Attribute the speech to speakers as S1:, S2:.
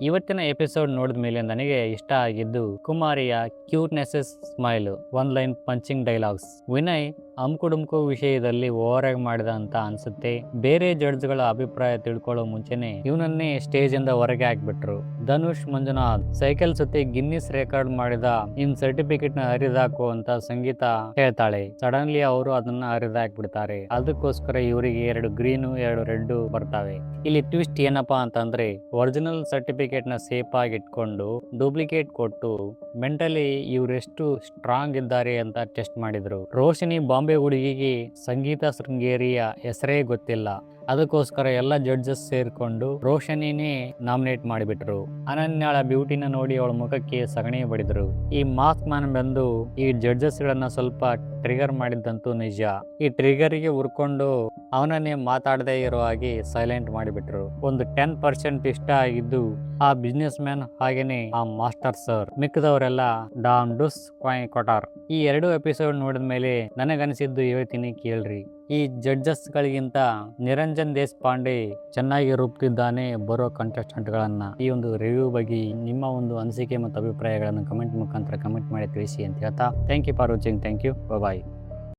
S1: ಇವತ್ತಿನ ಎಪಿಸೋಡ್ ನೋಡಿದ ಮೇಲೆ ನನಗೆ ಇಷ್ಟ ಆಗಿದ್ದು ಕುಮಾರಿಯ cuteness smile, one line punching dialogues. Vinay ಅಮ್ಕುಡುಮ್ಕು ವಿಷಯದಲ್ಲಿ ಓವರ್ ಆಗಿ ಮಾಡಿದ ಅಂತ ಅನ್ಸುತ್ತೆ. ಬೇರೆ ಜಡ್ಜ್ಗಳ ಅಭಿಪ್ರಾಯ ತಿಳ್ಕೊಳ್ಳೋ ಮುಂಚೆನೆ ಇವನನ್ನೇ ಸ್ಟೇಜ್ ಇಂದ ಹೊರಗೆ ಹಾಕ್ಬಿಟ್ರು. ಧನುಷ್ ಮಂಜುನಾಥ್ ಸೈಕಲ್ ಸುತ್ತಿ ಗಿನ್ನಿಸ್ ರೆಕಾರ್ಡ್ ಮಾಡಿದ ಇನ್ ಸರ್ಟಿಫಿಕೇಟ್ ನ ಹರಿದಾಕು ಅಂತ ಸಂಗೀತ ಹೇಳ್ತಾಳೆ. ಸಡನ್ಲಿ ಅವರು ಅದನ್ನ ಹರಿದಾಕ್ಬಿಡ್ತಾರೆ. ಅದಕ್ಕೋಸ್ಕರ ಇವರಿಗೆ 2 ಗ್ರೀನು 2 ರೆಡ್ ಬರ್ತಾವೆ. ಇಲ್ಲಿ ಟ್ವಿಸ್ಟ್ ಏನಪ್ಪಾ ಅಂತಂದ್ರೆ, ಒರಿಜಿನಲ್ ಸರ್ಟಿಫಿಕೇಟ್ ನ ಸೇಫ್ ಆಗಿ ಇಟ್ಕೊಂಡು ಡೂಪ್ಲಿಕೇಟ್ ಕೊಟ್ಟು ಮೆಂಟಲಿ ಇವರೆಷ್ಟು ಸ್ಟ್ರಾಂಗ್ ಇದ್ದಾರೆ ಅಂತ ಟೆಸ್ಟ್ ಮಾಡಿದ್ರು. ರೋಶಿನಿ ಬಾಂಬೆ ಹುಡುಗಿಗೆ ಸಂಗೀತ ಶೃಂಗೇರಿಯ ಹೆಸರೇ ಗೊತ್ತಿಲ್ಲ. ಅದಕ್ಕೋಸ್ಕರ ಎಲ್ಲ ಜಡ್ಜಸ್ ಸೇರ್ಕೊಂಡು ರೋಶನಿನೇ ನಾಮಿನೇಟ್ ಮಾಡಿಬಿಟ್ರು. ಅನನ್ಯಾಳ ಬ್ಯೂಟಿನ ನೋಡಿ ಅವಳ ಮುಖಕ್ಕೆ ಸಗಣಿ ಬಡಿದ್ರು. ಈ ಮಾಸ್ಕ್ ಮ್ಯಾನ್ ಬಂದು ಈ ಜಡ್ಜಸ್ ಗಳನ್ನ ಸ್ವಲ್ಪ ಟ್ರಿಗರ್ ಮಾಡಿದ್ದಂತೂ ನಿಜ. ಈ ಟ್ರಿಗರ್ಗೆ ಉರ್ಕೊಂಡು ಅವನನ್ನೇ ಮಾತಾಡದೇ ಇರೋ ಹಾಗೆ ಸೈಲೆಂಟ್ ಮಾಡಿಬಿಟ್ರು. ಒಂದು 10% ಇಷ್ಟ ಆಗಿದ್ದು ಆ ಬಿಸ್ನೆಸ್ ಮ್ಯಾನ್ ಹಾಗೇನೆ ಆ ಮಾಸ್ಟರ್ ಸರ್. ಮಿಕ್ಕದವರೆಲ್ಲ ಡಾನ್ ಡುಸ್ ಕ್ವಾಯ್ ಕೊಟಾರ್. ಈ 2 ಎಪಿಸೋಡ್ ನೋಡಿದ ಮೇಲೆ ನನಗನ್ಸಿದ್ದು ಹೇಳ್ತೀನಿ ಕೇಳ್ರಿ. ಈ ಜಡ್ಜಸ್ ಗಳಿಗಿಂತ ನಿರಂಜನ್ ದೇಶಪಾಂಡೆ ಚೆನ್ನಾಗಿ ರೂಪಿಸಿದ್ದಾನೆ ಬರೋ ಕಂಟೆಸ್ಟೆಂಟ್ ಗಳನ್ನ. ಈ ಒಂದು ರಿವ್ಯೂ ಬಗ್ಗೆ ನಿಮ್ಮ ಒಂದು ಅನಿಸಿಕೆ ಮತ್ತು ಅಭಿಪ್ರಾಯಗಳನ್ನು ಕಮೆಂಟ್ ಮುಖಾಂತರ ಕಮೆಂಟ್ ಮಾಡಿ ತಿಳಿಸಿ ಅಂತ ಹೇಳ್ತಾ, thank you for watching. Thank you. Bye.